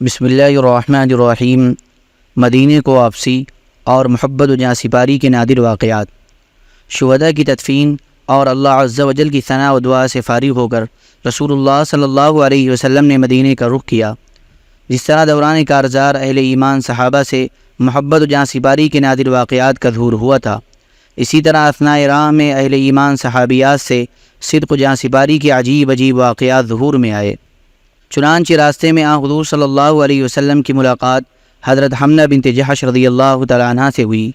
بسم اللہ الرحمن الرحیم۔ مدینے کو واپسی اور محبت و جاں سپاری کے نادر واقعات۔ شہداء کی تدفین اور اللہ عز و جل کی ثنا و دعا سے فارغ ہو کر رسول اللہ صلی اللہ علیہ وسلم نے مدینے کا رخ کیا۔ جس طرح دوران کارزار اہل ایمان صحابہ سے محبت و جاں سپاری کے نادر واقعات کا ظہور ہوا تھا، اسی طرح اثناء راہ میں اہل ایمان صحابیات سے صدق و جاں سپاری کے عجیب واقعات ظہور میں آئے۔ چنانچہ راستے میں حضور صلی اللہ علیہ وسلم کی ملاقات حضرت حمنہ بنت جحش رضی اللہ تعالیٰ عنہ سے ہوئی۔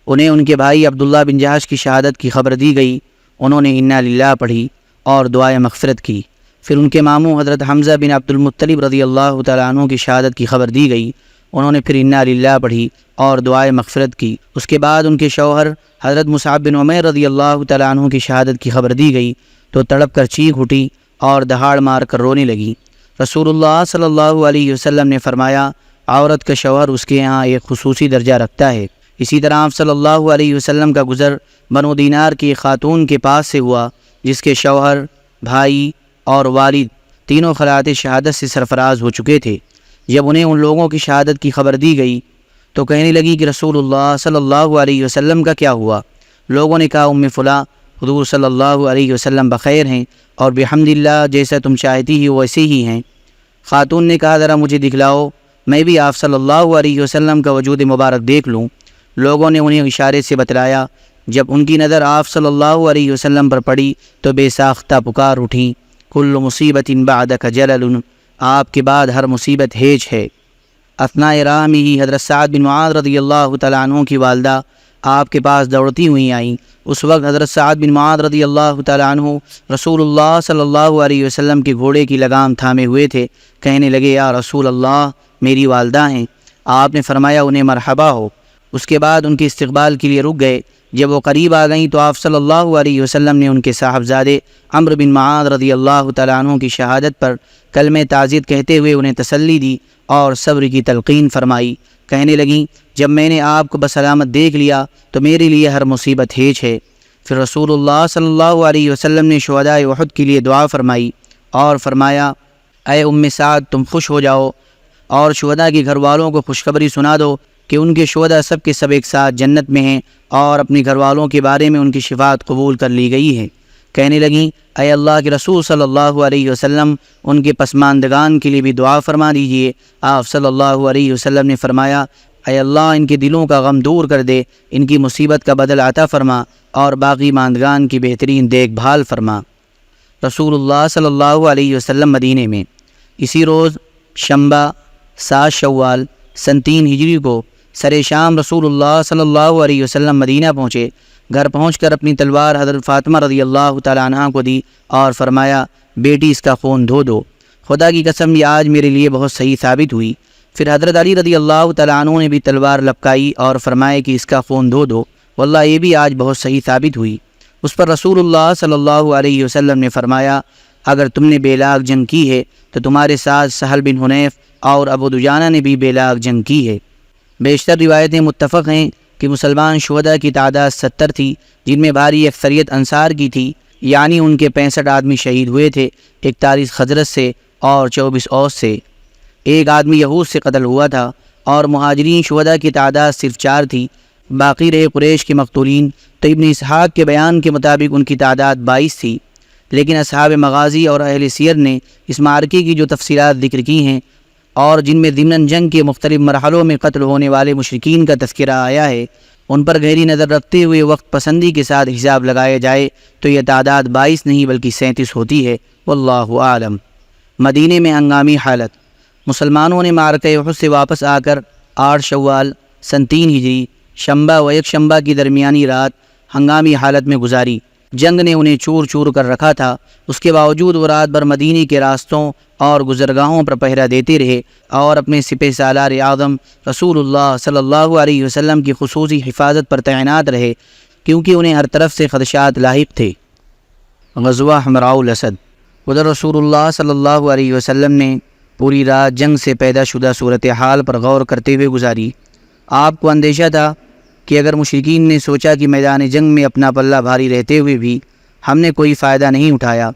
انہیں ان کے بھائی عبداللہ بن جحش کی شہادت کی خبر دی گئی۔ انہوں نے انا للہ پڑھی اور دعائے مغفرت کی۔ پھر ان کے ماموں حضرت حمزہ بن عبد المطلب رضی اللہ تعالیٰ عنہ کی شہادت کی خبر دی گئی۔ انہوں نے پھر انا للہ پڑھی اور دعائے مغفرت کی۔ اس کے بعد ان کے شوہر حضرت مصعب بن عمیر رضی اللہ تعالیٰ عنہ کی شہادت کی خبر دی گئی تو تڑپ کر چیخ اٹھی اور دہاڑ مار کر رونے لگی۔ رسول اللہ صلی اللہ علیہ وسلم نے فرمایا، عورت کا شوہر اس کے یہاں ایک خصوصی درجہ رکھتا ہے۔ اسی طرح آپ صلی اللہ علیہ وسلم کا گزر بنو دینار کی خاتون کے پاس سے ہوا، جس کے شوہر، بھائی اور والد تینوں خلات شہادت سے سرفراز ہو چکے تھے۔ جب انہیں ان لوگوں کی شہادت کی خبر دی گئی تو کہنے لگی کہ رسول اللہ صلی اللہ علیہ وسلم کا کیا ہوا؟ لوگوں نے کہا، فلاں حضور صلی اللہ علیہ وسلم بخیر ہیں اور بحمدللہ جیسا تم چاہتی ہی ویسے ہی ہیں۔ خاتون نے کہا، ذرا مجھے دکھلاؤ، میں بھی آپ صلی اللہ علیہ وسلم کا وجود مبارک دیکھ لوں۔ لوگوں نے انہیں اشارے سے بتلایا۔ جب ان کی نظر آپ صلی اللہ علیہ وسلم پر پڑی تو بے ساختہ پکار اٹھیں، کل مصیبت بعدک جلل، آپ کے بعد ہر مصیبت ہیج ہے۔ اثناء راہ میں ہی حضرت سعد بن معاذ رضی اللہ تعالیٰ عنہ کی والدہ آپ کے پاس دوڑتی ہوئی آئیں۔ اس وقت حضرت سعد بن معاذ رضی اللہ تعالیٰ عنہ رسول اللہ صلی اللہ علیہ وسلم کے گھوڑے کی لگام تھامے ہوئے تھے۔ کہنے لگے، یا رسول اللہ، میری والدہ ہیں۔ آپ نے فرمایا، انہیں مرحبا ہو۔ اس کے بعد ان کے استقبال کے لیے رک گئے۔ جب وہ قریب آ گئیں تو آپ صلی اللہ علیہ وسلم نے ان کے صاحبزادے عمرو بن معاذ رضی اللہ تعالیٰ عنہ کی شہادت پر کلمہ تعزیت کہتے ہوئے انہیں تسلی دی اور صبر کی تلقین فرمائی۔ کہنے لگیں، جب میں نے آپ کو بسلامت دیکھ لیا تو میرے لیے ہر مصیبت ہیج ہے۔ پھر رسول اللہ صلی اللہ علیہ وسلم نے شہداء احد کے لیے دعا فرمائی اور فرمایا، اے سعد، تم خوش ہو جاؤ اور شہداء کے گھر والوں کو خوشخبری سنا دو کہ ان کے شہداء سب کے سب ایک ساتھ جنت میں ہیں اور اپنے گھر والوں کے بارے میں ان کی شفاعت قبول کر لی گئی ہے۔ کہنے لگیں، اے اللہ کے رسول صلی اللہ علیہ وسلم، ان کے پسماندگان کے لیے بھی دعا فرما دیجیے۔ آپ صلی اللہ علیہ وسلم نے فرمایا، اے اللہ، ان کے دلوں کا غم دور کر دے، ان کی مصیبت کا بدل عطا فرما اور باقی ماندگان کی بہترین دیکھ بھال فرما۔ رسول اللہ صلی اللہ علیہ وسلم مدینے میں اسی روز شنبہ 7 شوال سن 3 ہجری کو سر شام رسول اللہ صلی اللہ علیہ وسلم مدینہ پہنچے۔ گھر پہنچ کر اپنی تلوار حضرت فاطمہ رضی اللہ تعالیٰ عنہ کو دی اور فرمایا، بیٹی، اس کا خون دھو دو، خدا کی قسم یہ آج میرے لیے بہت صحیح ثابت ہوئی۔ پھر حضرت علی رضی اللہ تعالیٰ عنہ نے بھی تلوار لپکائی اور فرمایا کہ اس کا خون دھو دو، واللہ یہ بھی آج بہت صحیح ثابت ہوئی۔ اس پر رسول اللہ صلی اللہ علیہ وسلم نے فرمایا، اگر تم نے بے لاگ جنگ کی ہے تو تمہارے ساتھ سہل بن حنیف اور ابو دجانہ نے بھی بے لاگ جنگ کی ہے۔ بیشتر روایتیں متفق ہیں کہ مسلمان شہداء کی تعداد 70 تھی، جن میں بھاری اکثریت انصار کی تھی، یعنی ان کے 65 آدمی شہید ہوئے تھے، 41 خزرج سے اور 24 اوس سے۔ ایک آدمی یہود سے قتل ہوا تھا اور مہاجرین شہداء کی تعداد صرف 4 تھی، باقی رہے قریش کے مقتولین۔ تو ابن اسحاق کے بیان کے مطابق ان کی تعداد 22 تھی، لیکن اصحاب مغازی اور اہل سیر نے اس معرکے کی جو تفصیلات ذکر کی ہیں اور جن میں ضمن جنگ کے مختلف مرحلوں میں قتل ہونے والے مشرکین کا تذکرہ آیا ہے، ان پر گہری نظر رکھتے ہوئے وقت پسندی کے ساتھ حساب لگایا جائے تو یہ تعداد 22 نہیں بلکہ 37 ہوتی ہے، واللہ عالم۔ مدینے میں ہنگامی حالت۔ مسلمانوں نے معرکہ احد سے واپس آ کر 8 شوال سن 3 ہجری شنبہ و یکشنبہ کی درمیانی رات ہنگامی حالت میں گزاری۔ جنگ نے انہیں چور چور کر رکھا تھا، اس کے باوجود وہ رات بھر مدینے کے راستوں اور گزرگاہوں پر پہرا دیتے رہے اور اپنے سپہ سالار اعظم رسول اللہ صلی اللہ علیہ وسلم کی خصوصی حفاظت پر تعینات رہے، کیونکہ انہیں ہر طرف سے خدشات لاحق تھے۔ غزوہ حمراء الاسد۔ ادھر رسول اللہ صلی اللہ علیہ وسلم نے پوری رات جنگ سے پیدا شدہ صورتحال پر غور کرتے ہوئے گزاری۔ آپ کو اندیشہ تھا کہ اگر مشرکین نے سوچا کہ میدان جنگ میں اپنا پلہ بھاری رہتے ہوئے بھی ہم نے کوئی فائدہ نہیں اٹھایا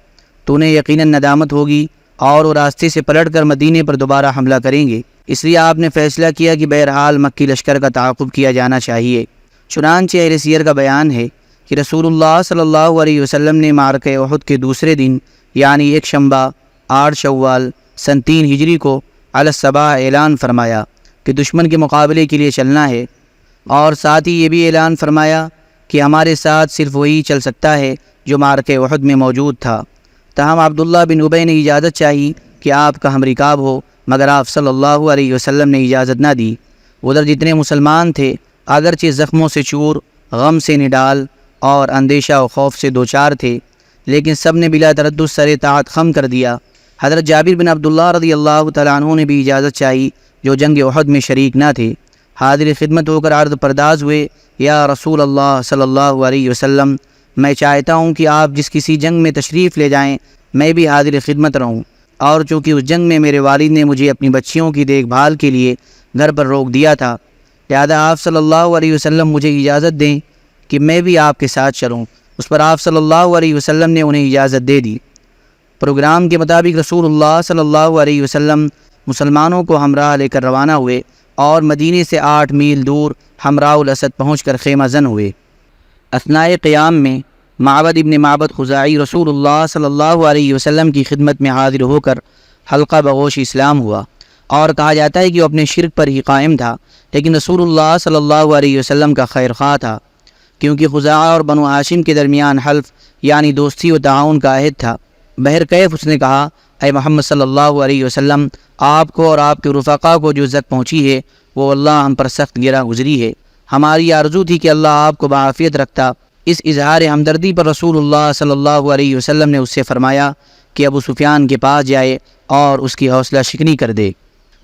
تو انہیں یقیناً ندامت ہوگی اور وہ راستے سے پلٹ کر مدینے پر دوبارہ حملہ کریں گے، اس لیے آپ نے فیصلہ کیا کہ بہرحال مکی لشکر کا تعاقب کیا جانا چاہیے۔ چنانچہ اہل سیر کا بیان ہے کہ رسول اللہ صلی اللہ علیہ وسلم نے معرکہ احد کے دوسرے دن یعنی ایک شنبہ 8 شوال سن 3 ہجری کو علی الصباح اعلان فرمایا کہ دشمن کے مقابلے کے لیے چلنا ہے، اور ساتھ ہی یہ بھی اعلان فرمایا کہ ہمارے ساتھ صرف وہی چل سکتا ہے جو معرکہ احد میں موجود تھا۔ تاہم عبداللہ بن ابی نے اجازت چاہی کہ آپ کا ہم رکاب ہو، مگر آپ صلی اللہ علیہ وسلم نے اجازت نہ دی۔ ادھر جتنے مسلمان تھے اگرچہ زخموں سے چور، غم سے نڈال اور اندیشہ و خوف سے دوچار تھے، لیکن سب نے بلا تردد سر طاعت خم کر دیا۔ حضرت جابر بن عبداللہ رضی اللہ تعالیٰ عنہ نے بھی اجازت چاہی جو جنگ احد میں شریک نہ تھے۔ حاضر خدمت ہو کر عرض پرداز ہوئے، یا رسول اللہ صلی اللہ علیہ وسلم، میں چاہتا ہوں کہ آپ جس کسی جنگ میں تشریف لے جائیں میں بھی حاضر خدمت رہوں، اور چونکہ اس جنگ میں میرے والد نے مجھے اپنی بچیوں کی دیکھ بھال کے لیے گھر پر روک دیا تھا، لہذا آپ صلی اللہ علیہ وسلم مجھے اجازت دیں کہ میں بھی آپ کے ساتھ چلوں۔ اس پر آپ صلی اللہ علیہ وسلم نے انہیں اجازت دے دی۔ پروگرام کے مطابق رسول اللہ صلی اللہ علیہ وسلم مسلمانوں کو ہمراہ لے کر روانہ ہوئے اور مدینے سے 8 میل دور حمراء الاسد پہنچ کر خیمہ زن ہوئے۔ اثناء قیام میں معبد ابن معبد خزاعی رسول اللہ صلی اللہ علیہ وسلم کی خدمت میں حاضر ہو کر حلقہ بغوش اسلام ہوا، اور کہا جاتا ہے کہ وہ اپنے شرک پر ہی قائم تھا، لیکن رسول اللہ صلی اللہ علیہ وسلم کا خیر خواہ تھا، کیونکہ خزاعہ اور بنو ہاشم کے درمیان حلف یعنی دوستی و تعاون کا عہد تھا۔ بہرکیف اس نے کہا، اے محمد صلی اللہ علیہ وسلم، آپ کو اور آپ کے رفقا کو جو زک پہنچی ہے وہ اللہ ہم پر سخت گرا گزری ہے۔ ہماری آرزو تھی کہ اللہ آپ کو بعافیت رکھتا۔ اس اظہار ہمدردی پر رسول اللہ صلی اللہ علیہ وسلم نے اس سے فرمایا کہ ابو سفیان کے پاس جائے اور اس کی حوصلہ شکنی کر دے۔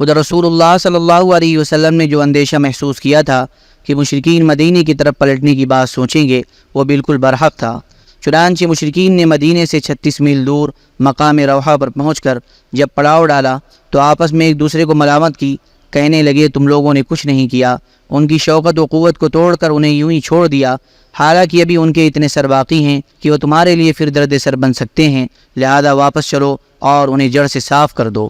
ادھر رسول اللہ صلی اللہ علیہ وسلم نے جو اندیشہ محسوس کیا تھا کہ مشرکین مدینے کی طرف پلٹنے کی بات سوچیں گے، وہ بالکل برحق تھا۔ چنانچہ مشرکین نے مدینے سے 36 میل دور مقام روحہ پر پہنچ کر جب پڑاؤ ڈالا تو آپس میں ایک دوسرے کو ملامت کی، کہنے لگے تم لوگوں نے کچھ نہیں کیا، ان کی شوکت و قوت کو توڑ کر انہیں یوں ہی چھوڑ دیا، حالانکہ ابھی ان کے اتنے سر باقی ہیں کہ وہ تمہارے لیے پھر درد سر بن سکتے ہیں، لہذا واپس چلو اور انہیں جڑ سے صاف کر دو۔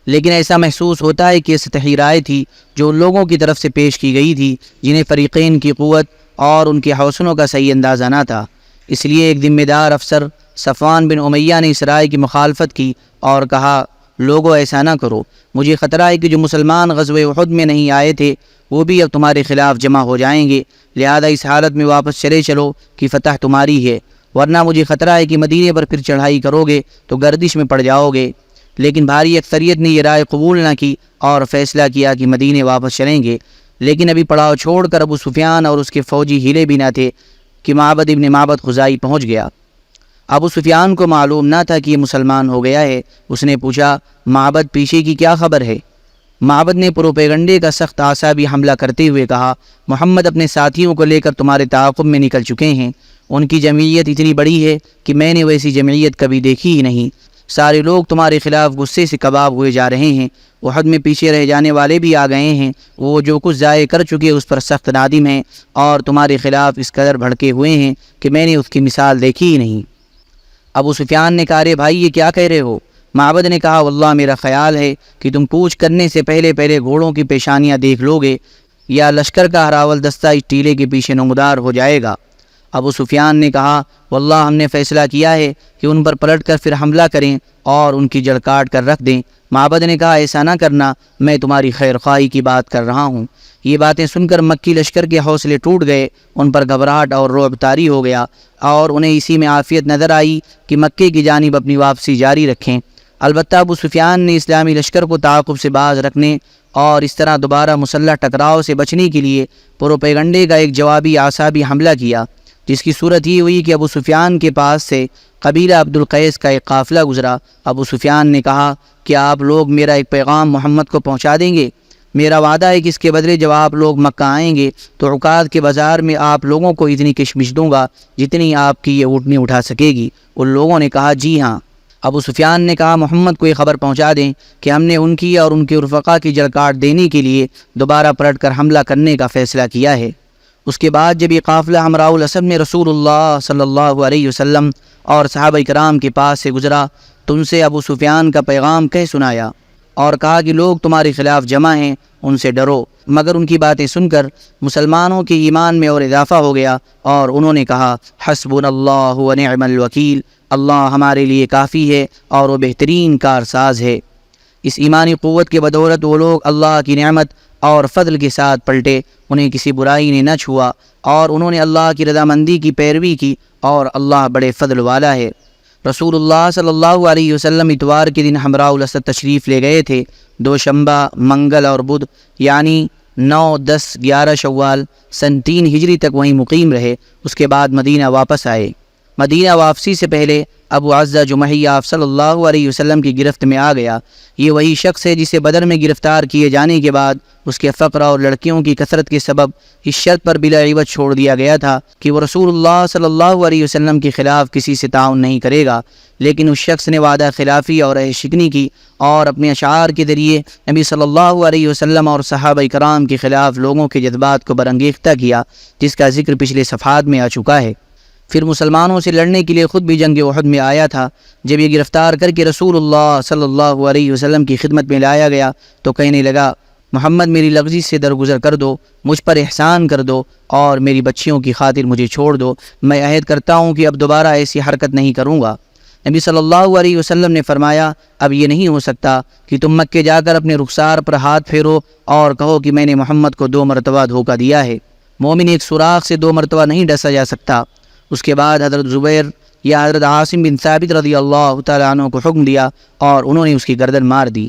لیکن ایسا محسوس ہوتا ہے کہ سطحی رائے تھی جو ان لوگوں کی طرف سے پیش کی گئی تھی جنہیں فریقین کی قوت اور ان کے حوصلوں کا صحیح اندازہ نہ تھا۔ اس لیے ایک ذمہ دار افسر صفوان بن امیہ نے اس رائے کی مخالفت کی اور کہا، لوگوں ایسا نہ کرو، مجھے خطرہ ہے کہ جو مسلمان غزوہ احد میں نہیں آئے تھے وہ بھی اب تمہارے خلاف جمع ہو جائیں گے، لہذا اس حالت میں واپس چلے چلو کہ فتح تمہاری ہے، ورنہ مجھے خطرہ ہے کہ مدینے پر پھر چڑھائی کرو گے تو گردش میں پڑ جاؤ گے۔ لیکن بھاری اکثریت نے یہ رائے قبول نہ کی اور فیصلہ کیا کہ مدینے واپس چلیں گے، لیکن ابھی پڑاؤ چھوڑ کر ابو سفیان اور اس کے فوجی ہلے بھی نہ تھے کہ معبد ابن معبد خزاعی پہنچ گیا۔ ابو سفیان کو معلوم نہ تھا کہ یہ مسلمان ہو گیا ہے۔ اس نے پوچھا، معبد پیچھے کی کیا خبر ہے؟ معبد نے پروپیگنڈے کا سخت اعصابی حملہ کرتے ہوئے کہا، محمد اپنے ساتھیوں کو لے کر تمہارے تعاقب میں نکل چکے ہیں، ان کی جمعیت اتنی بڑی ہے کہ میں نے ویسی جمعیت کبھی دیکھی ہی نہیں، سارے لوگ تمہارے خلاف غصے سے کباب ہوئے جا رہے ہیں، احد میں پیچھے رہ جانے والے بھی آ گئے ہیں، وہ جو کچھ ضائع کر چکے اس پر سخت نادم ہیں اور تمہارے خلاف اس قدر بھڑکے ہوئے ہیں کہ میں نے اس کی مثال دیکھی ہی نہیں۔ ابو سفیان نے کہا، ارے بھائی یہ کیا کہہ رہے ہو؟ معبد نے کہا، واللہ میرا خیال ہے کہ تم کوچ کرنے سے پہلے گھوڑوں کی پیشانیاں دیکھ لو گے یا لشکر کا ہراول دستہ اس ٹیلے کے پیچھے نمودار ہو جائے گا۔ ابو سفیان نے کہا، واللہ ہم نے فیصلہ کیا ہے کہ ان پر پلٹ کر پھر حملہ کریں اور ان کی جڑ کاٹ کر رکھ دیں۔ معبد نے کہا، ایسا نہ کرنا، میں تمہاری خیر خواہی کی بات کر رہا ہوں۔ یہ باتیں سن کر مکی لشکر کے حوصلے ٹوٹ گئے، ان پر گھبراہٹ اور رعب طاری ہو گیا اور انہیں اسی میں عافیت نظر آئی کہ مکے کی جانب اپنی واپسی جاری رکھیں۔ البتہ ابو سفیان نے اسلامی لشکر کو تعاقب سے باز رکھنے اور اس طرح دوبارہ مسلح ٹکراؤ سے بچنے کے لیے پروپیگنڈے کا ایک جوابی اعصابی حملہ کیا، جس کی صورت یہ ہوئی کہ ابو سفیان کے پاس سے قبیلہ عبد القیس کا ایک قافلہ گزرا۔ ابو سفیان نے کہا، کیا آپ لوگ میرا ایک پیغام محمد کو پہنچا دیں گے؟ میرا وعدہ ہے کہ اس کے بدلے جب آپ لوگ مکہ آئیں گے تو عکاظ کے بازار میں آپ لوگوں کو اتنی کشمش دوں گا جتنی آپ کی یہ اونٹنی اٹھا سکے گی۔ ان لوگوں نے کہا، جی ہاں۔ ابو سفیان نے کہا، محمد کو یہ خبر پہنچا دیں کہ ہم نے ان کی اور ان کے رفقا کی جڑ کاٹ دینے کے لیے دوبارہ پلٹ کر حملہ کرنے کا فیصلہ کیا ہے۔ اس کے بعد جب یہ قافلہ حمراء الاسد میں رسول اللہ صلی اللہ علیہ وسلم اور صحابہ کرام کے پاس سے گزرا تم سے ابو سفیان کا پیغام کہہ سنایا اور کہا کہ لوگ تمہارے خلاف جمع ہیں، ان سے ڈرو۔ مگر ان کی باتیں سن کر مسلمانوں کے ایمان میں اور اضافہ ہو گیا، اور انہوں نے کہا حسبنا اللہ و نعم الوکیل، اللہ ہمارے لیے کافی ہے اور وہ بہترین کارساز ہے۔ اس ایمانی قوت کے بدولت وہ لوگ اللہ کی نعمت اور فضل کے ساتھ پلٹے، انہیں کسی برائی نے نہ چھوا، اور انہوں نے اللہ کی رضامندی کی پیروی کی، اور اللہ بڑے فضل والا ہے۔ رسول اللہ صلی اللہ علیہ وسلم اتوار کے دن حمراء الاسد تشریف لے گئے تھے۔ دوشنبہ، منگل اور بدھ یعنی 9، 10، 11 شوال سن 3 ہجری تک وہیں مقیم رہے۔ اس کے بعد مدینہ واپس آئے۔ مدینہ واپسی سے پہلے ابو عزہ جمحی آپ صلی اللہ علیہ وسلم کی گرفت میں آ گیا۔ یہ وہی شخص ہے جسے بدر میں گرفتار کیے جانے کے بعد اس کے فقر اور لڑکیوں کی کثرت کے سبب اس شرط پر بلا عوض چھوڑ دیا گیا تھا کہ وہ رسول اللہ صلی اللہ علیہ وسلم کے خلاف کسی سے تعاون نہیں کرے گا، لیکن اس شخص نے وعدہ خلافی اور شکنی کی اور اپنے اشعار کے ذریعے نبی صلی اللہ علیہ وسلم اور صحابہ کرام کے خلاف لوگوں کے جذبات کو برانگیختہ کیا، جس کا ذکر پچھلے صفحات میں آ چکا ہے۔ پھر مسلمانوں سے لڑنے کے لیے خود بھی جنگ احد میں آیا تھا۔ جب یہ گرفتار کر کے رسول اللہ صلی اللہ علیہ وسلم کی خدمت میں لایا گیا تو کہنے لگا محمد میری لغزی سے درگزر کر دو، مجھ پر احسان کر دو اور میری بچیوں کی خاطر مجھے چھوڑ دو، میں عہد کرتا ہوں کہ اب دوبارہ ایسی حرکت نہیں کروں گا۔ نبی صلی اللہ علیہ وسلم نے فرمایا اب یہ نہیں ہو سکتا کہ تم مکے جا کر اپنے رخسار پر ہاتھ پھیرو اور کہو کہ میں نے محمد کو 2 مرتبہ دھوکہ دیا ہے۔ مومن ایک سوراخ سے 2 مرتبہ نہیں ڈسا جا سکتا۔ اس کے بعد حضرت زبیر یا حضرت عاصم بن ثابت رضی اللہ تعالیٰ عنہ کو حکم دیا اور انہوں نے اس کی گردن مار دی۔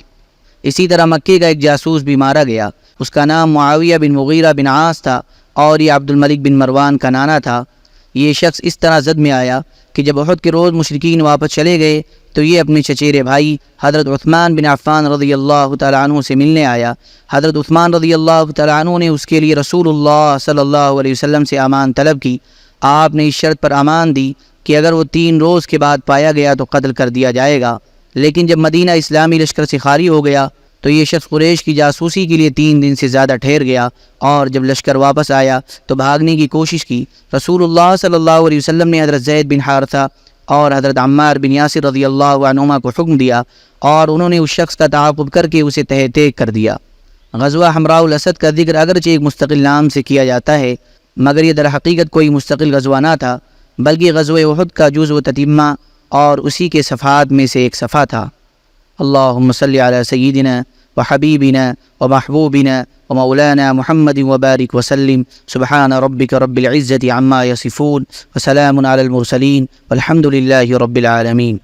اسی طرح مکے کا ایک جاسوس بھی مارا گیا، اس کا نام معاویہ بن مغیرہ بن عاص تھا اور یہ عبد الملک بن مروان کا نانا تھا۔ یہ شخص اس طرح زد میں آیا کہ جب احد کے روز مشرکین واپس چلے گئے تو یہ اپنے چچیرے بھائی حضرت عثمان بن عفان رضی اللہ تعالیٰ عنہ سے ملنے آیا۔ حضرت عثمان رضی اللہ تعالیٰ عنہ نے اس کے لیے رسول اللہ صلی اللہ علیہ وسلم سے امان طلب کی۔ آپ نے اس شرط پر امان دی کہ اگر وہ 3 روز کے بعد پایا گیا تو قتل کر دیا جائے گا۔ لیکن جب مدینہ اسلامی لشکر سے خالی ہو گیا تو یہ شخص قریش کی جاسوسی کے لیے 3 دن سے زیادہ ٹھہر گیا، اور جب لشکر واپس آیا تو بھاگنے کی کوشش کی۔ رسول اللہ صلی اللہ علیہ وسلم نے حضرت زید بن حارثہ اور حضرت عمار بن یاسر رضی اللہ عنہما کو حکم دیا اور انہوں نے اس شخص کا تعاقب کر کے اسے تہہ تیگ کر دیا۔ غزوہ حمراء الاسد کا ذکر اگرچہ ایک مستقل نام سے کیا جاتا ہے، مگر یہ در حقیقت کوئی مستقل غزوہ نہ تھا، بلکہ غزوہ احد کا جزء و تتمہ اور اسی کے صفحات میں سے ایک صفحہ تھا۔ اللہم صلی علی سیدنا وحبیبنا ومحبوبنا ومولانا محمد وبارک وسلم۔ سبحان ربک رب العزة عما یصفون وسلام علی المرسلین والحمد للہ رب العالمین۔